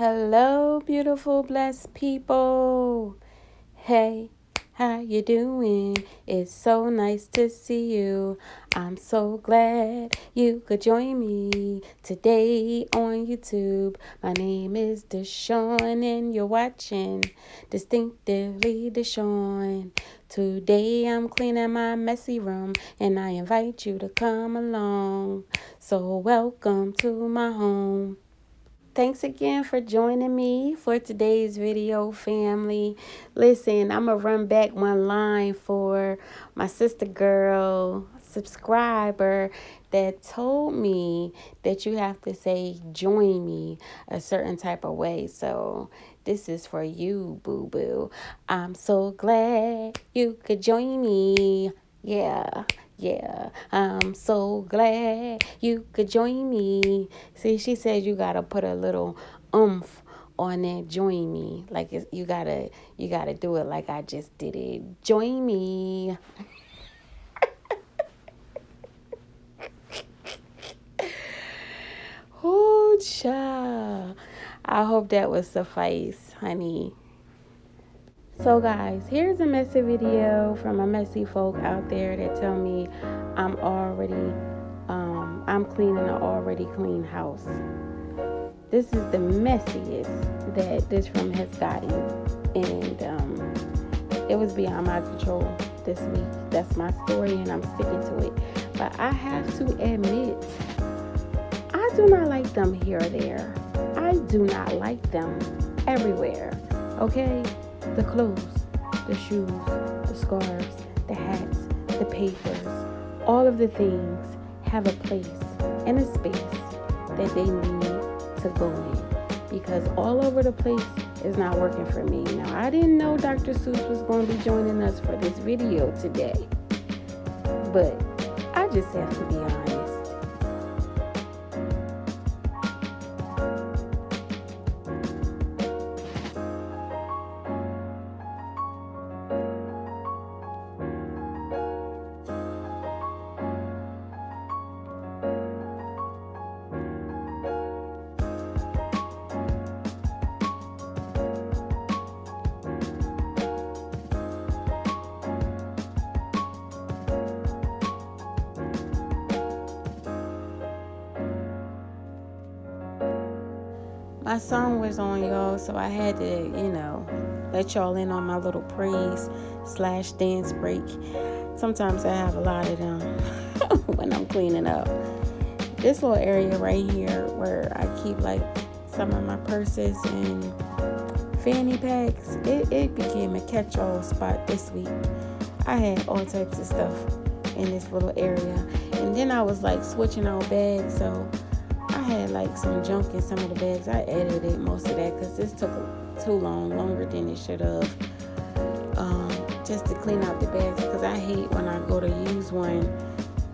Hello, beautiful, blessed people. Hey, how you doing? It's so nice to see you. I'm so glad you could join me today on YouTube. My name is Deshawn and you're watching Distinctively Deshawn. Today I'm cleaning my messy room and I invite you to come along. So welcome to my home. Thanks again for joining me for today's video, family. Listen, I'm going to run back one line for my sister girl subscriber that told me that you have to say join me a certain type of way. So this is for you, boo-boo. I'm so glad you could join me. Yeah, I'm so glad you could join me. See, she said you gotta put a little oomph on that join me. Like you gotta do it like I just did it. Join me. Oh, child. I hope that would suffice, honey. So guys, here's a messy video from a messy folk out there that tell me I'm cleaning an already clean house. This is the messiest that this room has gotten, and it was beyond my control this week. That's my story and I'm sticking to it. But I have to admit, I do not like them here or there. I do not like them everywhere, okay? The clothes, the shoes, the scarves, the hats, the papers, all of the things have a place and a space that they need to go in, because all over the place is not working for me. Now, I didn't know Dr. Seuss was going to be joining us for this video today, but I just have to be honest. My song was on, y'all, so I had to, let y'all in on my little praise/dance break. Sometimes I have a lot of them when I'm cleaning up. This little area right here where I keep like some of my purses and fanny packs, it became a catch-all spot this week. I had all types of stuff in this little area, and then I was like switching out bags, so I had like some junk in some of the bags. I edited most of that because this took too long, longer than it should have, just to clean out the bags, because I hate when I go to use one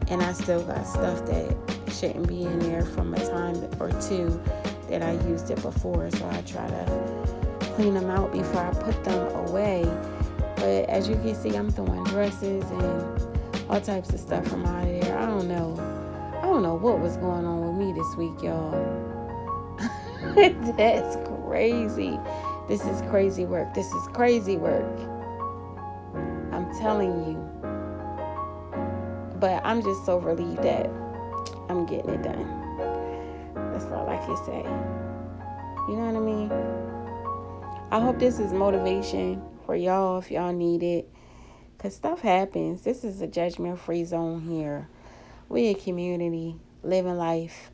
and I still got stuff that shouldn't be in there from a time or two that I used it before. So I try to clean them out before I put them away. But as you can see, I'm throwing dresses and all types of stuff from out of there. I don't know what was going on with me this week, y'all. That's crazy. This is crazy work. I'm telling you. But I'm just so relieved that I'm getting it done. That's all I can say. You know what I mean? I hope this is motivation for y'all if y'all need it. Because stuff happens. This is a judgment-free zone here. We a community, living life.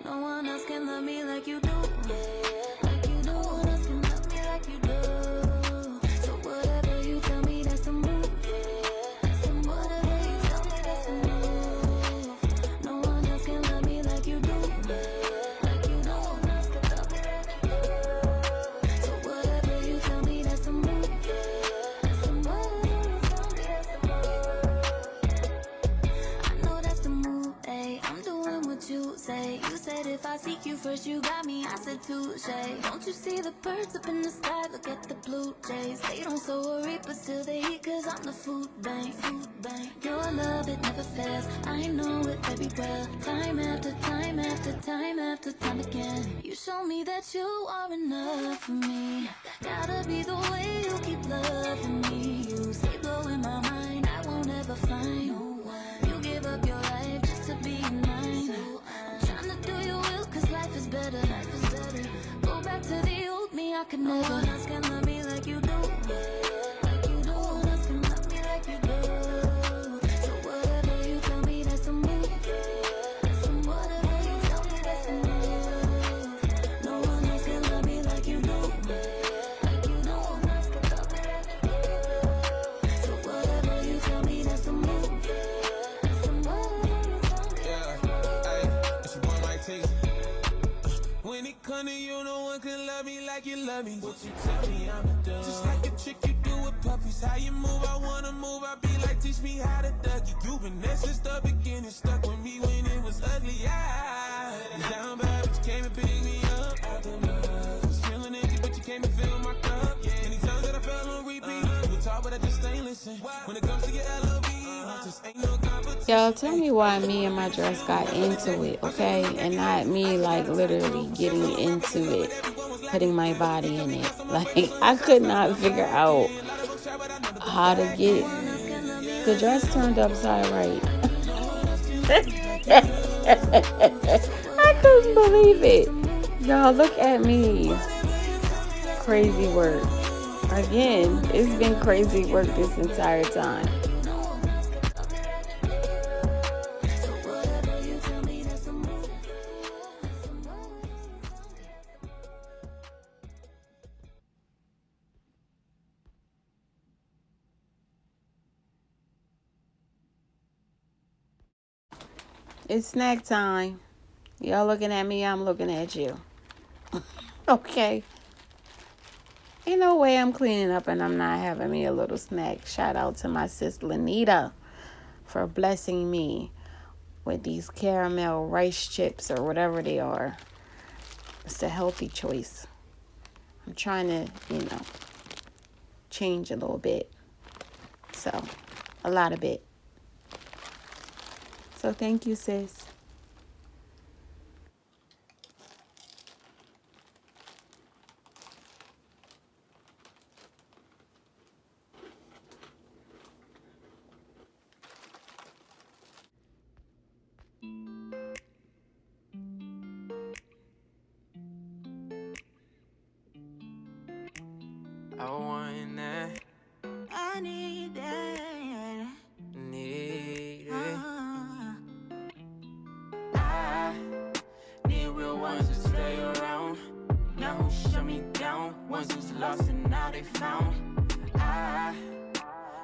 No one else can love me like you do. Like you do. No one else can love me like you do. So whatever you tell me, that's the move. That's the move. Whatever you tell me, that's the move. No one else can love me like you do. Like you do. No one else can love me like you do. So whatever you tell me, that's the move. That's the move. I know that's the move, ayy. I'm doing what you say. You said if I seek you first, you got me. I touche. Don't you see the birds up in the sky? Look at the blue jays. They don't so worry, but still they eat, cause I'm the food bank. Your love, it never fails. I know it very well. Time after time after time after time again. You show me that you are enough for me. Gotta be the way you keep loving me. You stay blowing my mind, I won't ever find no one. You give up your life just to be mine. I'm trying to do your will, cause life is better. Go back to the old me, I could never. No one else can love me like you do. Like you do. No one else can love me like you do. So whatever you tell me, that's the move. That's the whatever you tell me, that's the move. No one else can love me like you do. Like you do. No one else can love me like you do. So whatever you tell me, that's the move. That's the whatever you tell me. Yeah, it's your boy Mike T. When it come to you, no one can love me like you love me. What you tell me I'ma do? Just like a trick you do with puppies. How you move, I wanna move. I be like, teach me how to duck it. You been there since the beginning, stuck with me when it was ugly. Down bad, but you came and picked me up. I was feeling empty, but you came and filled my cup. Many times that I fell on repeat. You talk, but I just ain't listen. When it comes to your LOV, just ain't no competition. Y'all, tell me why me and my dress got into it, okay? And not me, like, literally getting into it, putting my body in it. Like, I could not figure out how to get the dress turned upside right. I couldn't believe it. Y'all, look at me. Crazy work. Again, it's been crazy work this entire time. It's snack time. Y'all looking at me, I'm looking at you. Okay. Ain't no way I'm cleaning up and I'm not having me a little snack. Shout out to my sis Lanita for blessing me with these caramel rice chips or whatever they are. It's a healthy choice. I'm trying to, change a little bit. So, a lot of it. So thank you, sis. I want that. I need that. Need it. I need real ones to stay around. Now who shut me down? Ones who's lost and now they found.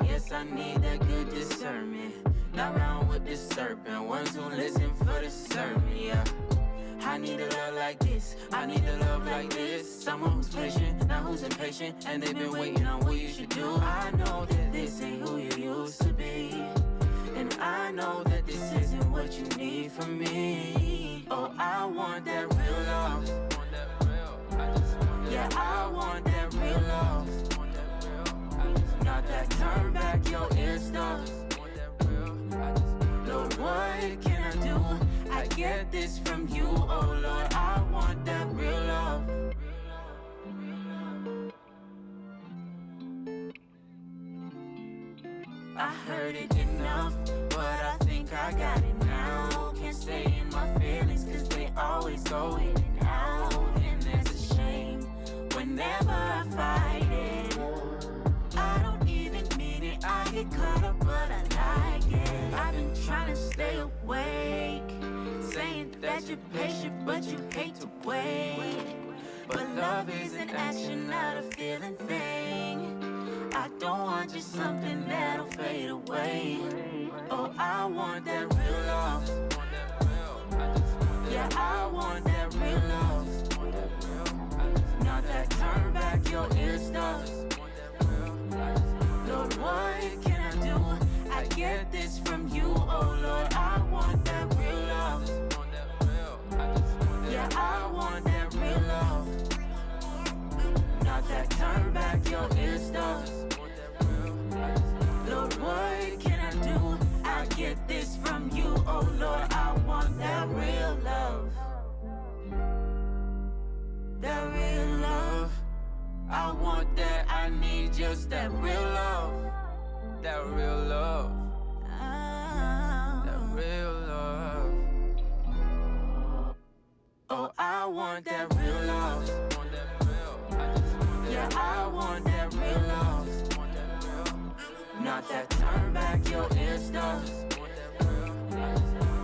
Yes, I need that good discernment. Not round with the serpent. Ones who listen for the sermon, yeah. I need a love like this. I need a love like this. Someone who's patient, not who's impatient. And they've been waiting on what you should do. I know that this ain't who you used to be. And I know that this isn't what you need from me. Oh, I want that real love. Yeah, I want that real love. Not that turn back your ear stuff. Lord, what can I do? I get this from you, oh Lord. I want that real love. I heard it enough, but I think I got it now. Can't stay in my feelings, cause they always go in and out. And there's a shame whenever I fight it. I don't even mean it, I get caught up, but I like it. I've been trying to stay awake, saying that you're patient, but you hate to wait. But love is an action, not a feeling thing. I don't want just something that'll fade away. Oh, I want that real love. Yeah, I want that real love. Not that turn back your ear stuff. Lord, what can I do? I get this from you, oh Lord. I want that real love. Yeah, I want that real love. need just that real love. That real love. That real love. Oh, I want that real love. Yeah, I want that real love. Not that turn back your Insta.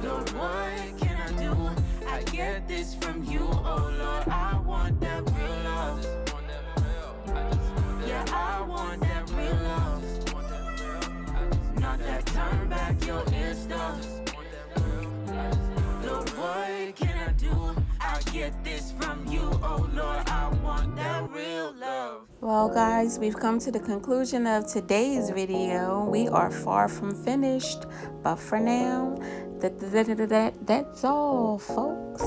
Lord, what can I do? I get this from you, oh Lord. I want that real love. Yeah, I want that real love. Not that turn back your Insta. Lord, what can I do? I get this from you, oh Lord. I want that real love. Well, guys, we've come to the conclusion of today's video. We are far from finished, but for now, that's all, folks.